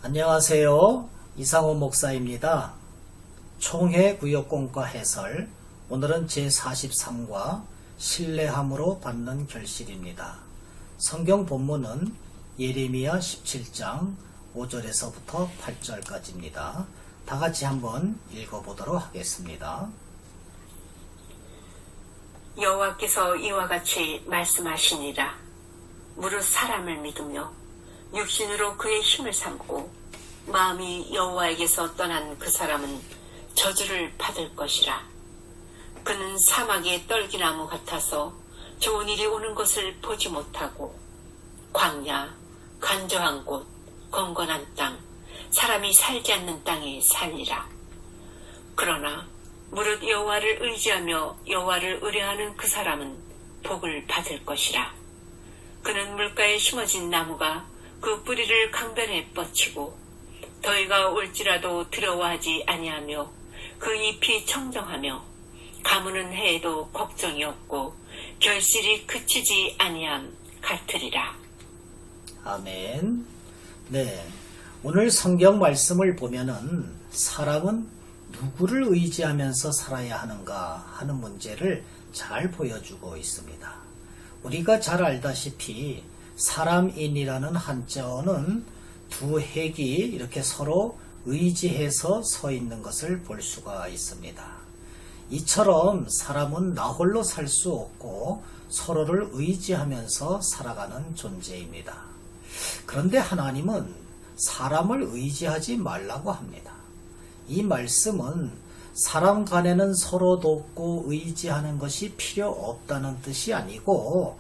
안녕하세요. 이상호 목사입니다. 총회 구역공과 해설, 오늘은 제43과 신뢰함으로 받는 결실입니다. 성경 본문은 예레미야 17장 5절에서부터 8절까지입니다. 다같이 한번 읽어보도록 하겠습니다. 여호와께서 이와 같이 말씀하시니라. 무릇 사람을 믿으며 육신으로 그의 힘을 삼고 마음이 여호와에게서 떠난 그 사람은 저주를 받을 것이라. 그는 사막의 떨기나무 같아서 좋은 일이 오는 것을 보지 못하고 광야, 간조한 곳, 건건한 땅, 사람이 살지 않는 땅에 살리라. 그러나 무릇 여호와를 의지하며 여호와를 의뢰하는 그 사람은 복을 받을 것이라. 그는 물가에 심어진 나무가 그 뿌리를 강변에 뻗치고 더위가 올지라도 두려워하지 아니하며 그 잎이 청정하며 가무는 해에도 걱정이 없고 결실이 그치지 아니함 같으리라. 아멘. 네, 오늘 성경 말씀을 보면은 사람은 누구를 의지하면서 살아야 하는가 하는 문제를 잘 보여주고 있습니다. 우리가 잘 알다시피 사람인이라는 한자어는 두 핵이 이렇게 서로 의지해서 서 있는 것을 볼 수가 있습니다. 이처럼 사람은 나 홀로 살 수 없고 서로를 의지하면서 살아가는 존재입니다. 그런데 하나님은 사람을 의지하지 말라고 합니다. 이 말씀은 사람 간에는 서로 돕고 의지하는 것이 필요 없다는 뜻이 아니고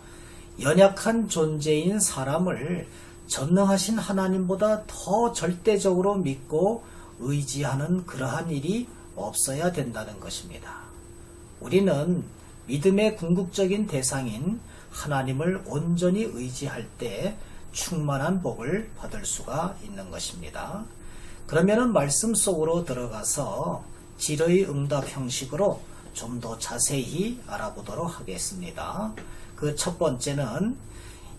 연약한 존재인 사람을 전능하신 하나님보다 더 절대적으로 믿고 의지하는 그러한 일이 없어야 된다는 것입니다. 우리는 믿음의 궁극적인 대상인 하나님을 온전히 의지할 때 충만한 복을 받을 수가 있는 것입니다. 그러면은 말씀 속으로 들어가서 질의 응답 형식으로 좀 더 자세히 알아보도록 하겠습니다. 그 첫 번째는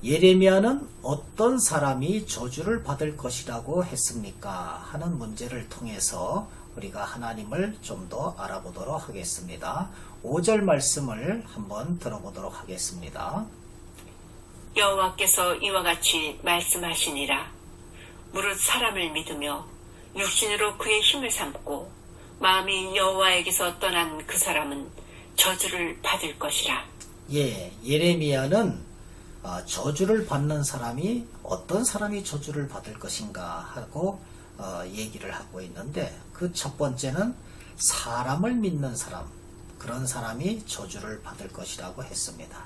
예레미야는 어떤 사람이 저주를 받을 것이라고 했습니까? 하는 문제를 통해서 우리가 하나님을 좀 더 알아보도록 하겠습니다. 5절 말씀을 한번 들어보도록 하겠습니다. 여호와께서 이와 같이 말씀하시니라. 무릇 사람을 믿으며 육신으로 그의 힘을 삼고 마음이 여호와에게서 떠난 그 사람은 저주를 받을 것이라. 예레미야는 저주를 받는 사람이 어떤 사람이 저주를 받을 것인가 하고 얘기를 하고 있는데, 그 첫 번째는 사람을 믿는 사람, 그런 사람이 저주를 받을 것이라고 했습니다.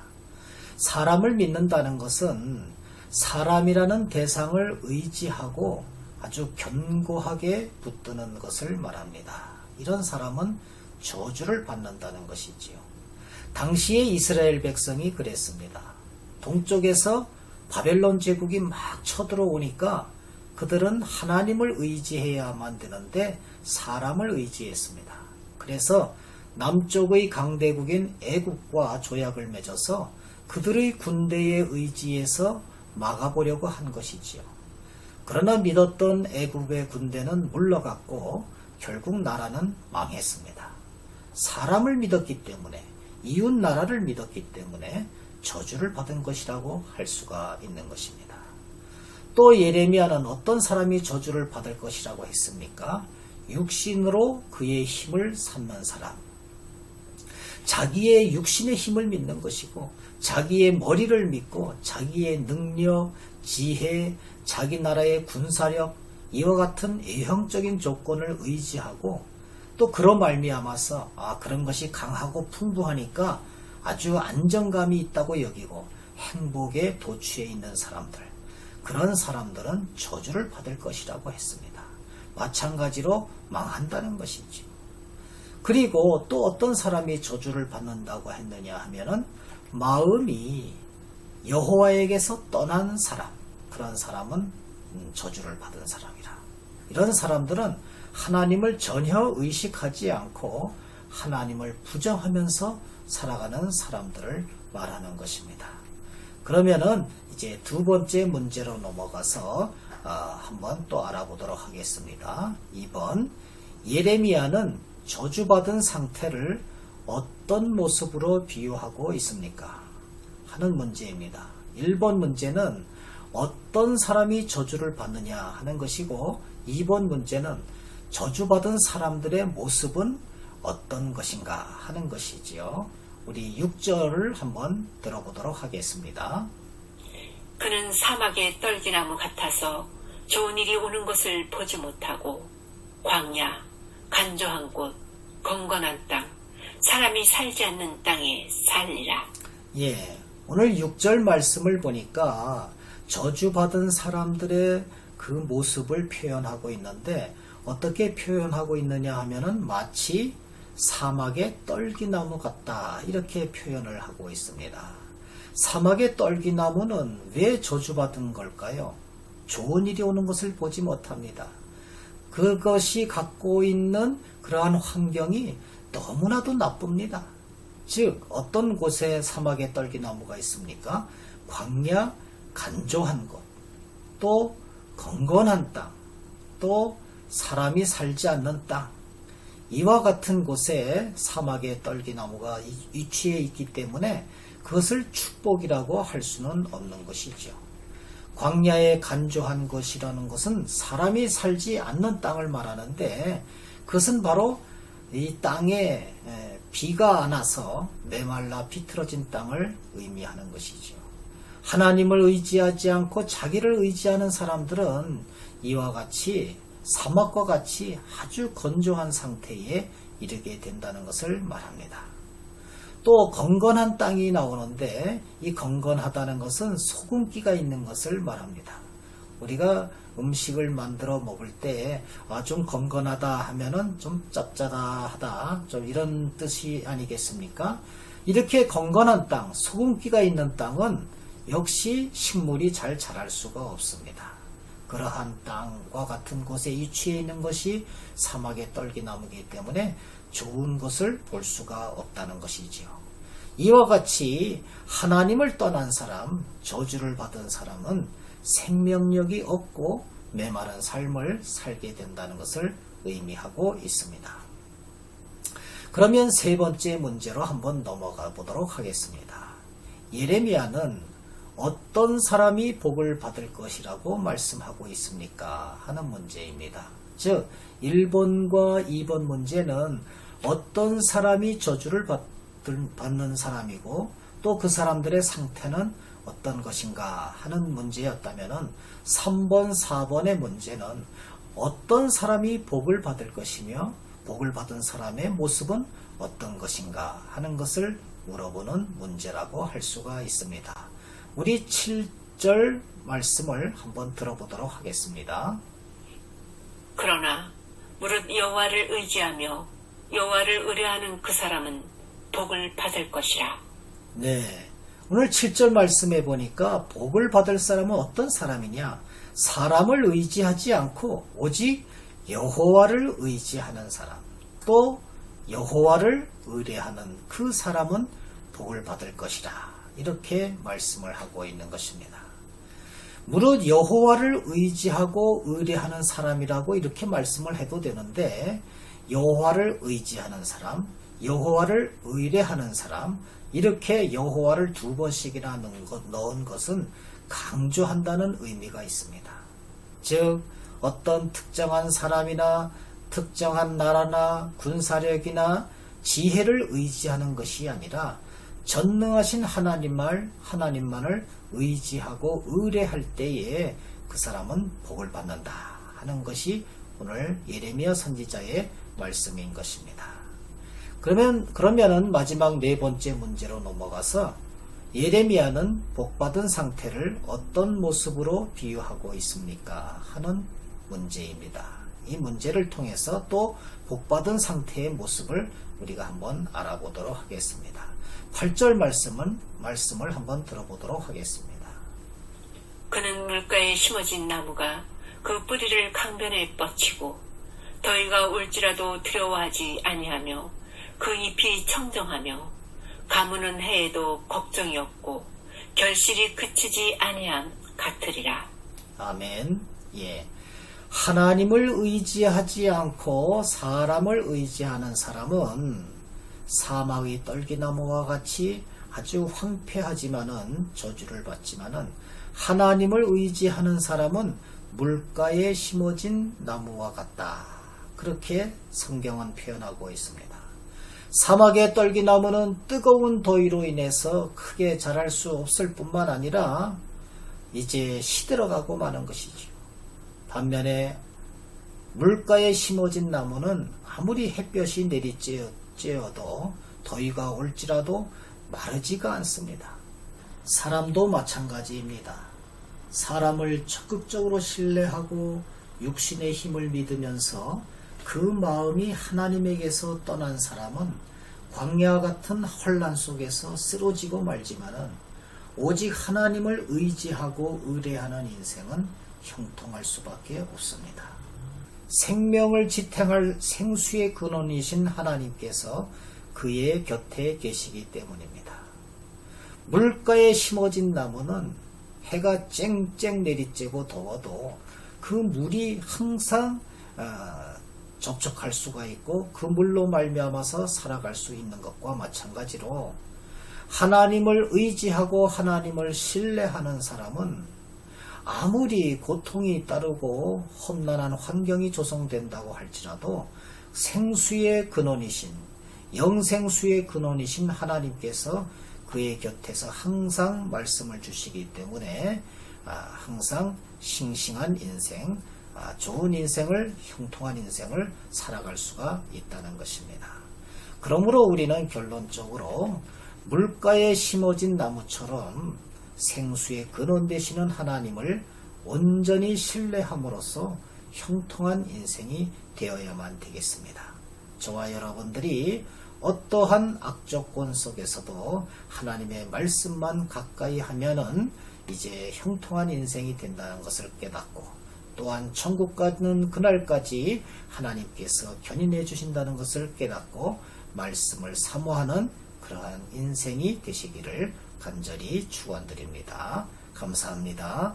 사람을 믿는다는 것은 사람이라는 대상을 의지하고 아주 견고하게 붙드는 것을 말합니다. 이런 사람은 저주를 받는다는 것이지요. 당시의 이스라엘 백성이 그랬습니다. 동쪽에서 바벨론 제국이 막 쳐들어오니까 그들은 하나님을 의지해야만 되는데 사람을 의지했습니다. 그래서 남쪽의 강대국인 애국과 조약을 맺어서 그들의 군대에 의지해서 막아보려고 한 것이지요. 그러나 믿었던 애국의 군대는 물러갔고 결국 나라는 망했습니다. 사람을 믿었기 때문에, 이웃 나라를 믿었기 때문에 저주를 받은 것이라고 할 수가 있는 것입니다. 또 예레미야는 어떤 사람이 저주를 받을 것이라고 했습니까? 육신으로 그의 힘을 삼는 사람. 자기의 육신의 힘을 믿는 것이고 자기의 머리를 믿고 자기의 능력, 지혜, 자기 나라의 군사력, 이와 같은 외형적인 조건을 의지하고 또 그로 말미암아서 그런 것이 강하고 풍부하니까 아주 안정감이 있다고 여기고 행복에 도취해 있는 사람들, 그런 사람들은 저주를 받을 것이라고 했습니다. 마찬가지로 망한다는 것이죠. 그리고 또 어떤 사람이 저주를 받는다고 했느냐 하면은 마음이 여호와에게서 떠난 사람, 그런 사람은 저주를 받은 사람이라. 이런 사람들은 하나님을 전혀 의식하지 않고 하나님을 부정하면서 살아가는 사람들을 말하는 것입니다. 그러면은 이제 두 번째 문제로 넘어가서 한번 또 알아보도록 하겠습니다. 2번, 예레미야는 저주받은 상태를 어떤 모습으로 비유하고 있습니까? 하는 문제입니다. 1번 문제는 어떤 사람이 저주를 받느냐 하는 것이고, 2번 문제는 저주받은 사람들의 모습은 어떤 것인가 하는 것이지요. 우리 6절을 한번 들어보도록 하겠습니다. 그는 사막의 떨기나무 같아서 좋은 일이 오는 것을 보지 못하고 광야, 간조한 곳, 건건한 땅, 사람이 살지 않는 땅에 살리라. 예, 오늘 6절 말씀을 보니까 저주받은 사람들의 그 모습을 표현하고 있는데, 어떻게 표현하고 있느냐 하면은 마치 사막의 떨기나무 같다, 이렇게 표현을 하고 있습니다. 사막의 떨기나무는 왜 저주받은 걸까요? 좋은 일이 오는 것을 보지 못합니다. 그것이 갖고 있는 그러한 환경이 너무나도 나쁩니다. 즉, 어떤 곳에 사막의 떨기나무가 있습니까? 광야, 간조한 곳, 또 건건한 땅, 또 사람이 살지 않는 땅, 이와 같은 곳에 사막의 떨기나무가 위치해 있기 때문에 그것을 축복이라고 할 수는 없는 것이죠. 광야에 간조한 것이라는 것은 사람이 살지 않는 땅을 말하는데, 그것은 바로 이 땅에 비가 안 와서 메말라 비틀어진 땅을 의미하는 것이죠. 하나님을 의지하지 않고 자기를 의지하는 사람들은 이와 같이 사막과 같이 아주 건조한 상태에 이르게 된다는 것을 말합니다. 또 건건한 땅이 나오는데, 이 건건하다는 것은 소금기가 있는 것을 말합니다. 우리가 음식을 만들어 먹을 때 좀 건건하다 하면은 좀 짭짤하다, 좀 이런 뜻이 아니겠습니까? 이렇게 건건한 땅, 소금기가 있는 땅은 역시 식물이 잘 자랄 수가 없습니다. 그러한 땅과 같은 곳에 위치해 있는 것이 사막의 떨기나무이기 때문에 좋은 것을 볼 수가 없다는 것이지요. 이와 같이 하나님을 떠난 사람, 저주를 받은 사람은 생명력이 없고 메마른 삶을 살게 된다는 것을 의미하고 있습니다. 그러면 세 번째 문제로 한번 넘어가 보도록 하겠습니다. 예레미야는 어떤 사람이 복을 받을 것이라고 말씀하고 있습니까? 하는 문제입니다. 즉, 1번과 2번 문제는 어떤 사람이 저주를 받는 사람이고, 또 그 사람들의 상태는 어떤 것인가 하는 문제였다면, 3번, 4번의 문제는 어떤 사람이 복을 받을 것이며 복을 받은 사람의 모습은 어떤 것인가 하는 것을 물어보는 문제라고 할 수가 있습니다. 우리 7절 말씀을 한번 들어보도록 하겠습니다. 그러나 무릇 여호와를 의지하며 여호와를 의뢰하는 그 사람은 복을 받을 것이라. 네, 오늘 7절 말씀해 보니까 복을 받을 사람은 어떤 사람이냐? 사람을 의지하지 않고 오직 여호와를 의지하는 사람, 또 여호와를 의뢰하는 그 사람은 복을 받을 것이라, 이렇게 말씀을 하고 있는 것입니다. 무릇 여호와를 의지하고 의뢰하는 사람이라고 이렇게 말씀을 해도 되는데, 여호와를 의지하는 사람, 여호와를 의뢰하는 사람, 이렇게 여호와를 두 번씩이나 넣은 것은 강조한다는 의미가 있습니다. 즉, 어떤 특정한 사람이나 특정한 나라나 군사력이나 지혜를 의지하는 것이 아니라 전능하신 하나님만을 의지하고 의뢰할 때에 그 사람은 복을 받는다 하는 것이 오늘 예레미야 선지자의 말씀인 것입니다. 그러면은 마지막 네 번째 문제로 넘어가서 예레미야는 복받은 상태를 어떤 모습으로 비유하고 있습니까? 하는 문제입니다. 이 문제를 통해서 또 복받은 상태의 모습을 우리가 한번 알아보도록 하겠습니다. 8절 말씀을 한번 들어보도록 하겠습니다. 그는 물가에 심어진 나무가 그 뿌리를 강변에 뻗치고 더위가 올지라도 두려워하지 아니하며 그 잎이 청정하며 가무는 해에도 걱정이 없고 결실이 그치지 아니함 같으리라. 아멘. 예. 하나님을 의지하지 않고 사람을 의지하는 사람은 사막의 떨기나무와 같이 아주 황폐하지만은 저주를 받지만은 하나님을 의지하는 사람은 물가에 심어진 나무와 같다. 그렇게 성경은 표현하고 있습니다. 사막의 떨기나무는 뜨거운 더위로 인해서 크게 자랄 수 없을 뿐만 아니라 이제 시들어가고 마는 것이죠. 반면에 물가에 심어진 나무는 아무리 햇볕이 내리쬐어도 더위가 올지라도 마르지가 않습니다. 사람도 마찬가지입니다. 사람을 적극적으로 신뢰하고 육신의 힘을 믿으면서 그 마음이 하나님에게서 떠난 사람은 광야 같은 혼란 속에서 쓰러지고 말지만은 오직 하나님을 의지하고 의뢰하는 인생은 형통할 수밖에 없습니다. 생명을 지탱할 생수의 근원이신 하나님께서 그의 곁에 계시기 때문입니다. 물가에 심어진 나무는 해가 쨍쨍 내리쬐고 더워도 그 물이 항상 접촉할 수가 있고 그 물로 말미암아서 살아갈 수 있는 것과 마찬가지로 하나님을 의지하고 하나님을 신뢰하는 사람은 아무리 고통이 따르고 험난한 환경이 조성된다고 할지라도 생수의 근원이신 영생수의 근원이신 하나님께서 그의 곁에서 항상 말씀을 주시기 때문에 항상 싱싱한 인생, 좋은 인생을, 형통한 인생을 살아갈 수가 있다는 것입니다. 그러므로 우리는 결론적으로 물가에 심어진 나무처럼 생수의 근원 되시는 하나님을 온전히 신뢰함으로써 형통한 인생이 되어야만 되겠습니다. 저와 여러분들이 어떠한 악조건 속에서도 하나님의 말씀만 가까이 하면은 이제 형통한 인생이 된다는 것을 깨닫고 또한 천국 가는 그날까지 하나님께서 견인해 주신다는 것을 깨닫고 말씀을 사모하는 그러한 인생이 되시기를 간절히 축원드립니다. 감사합니다.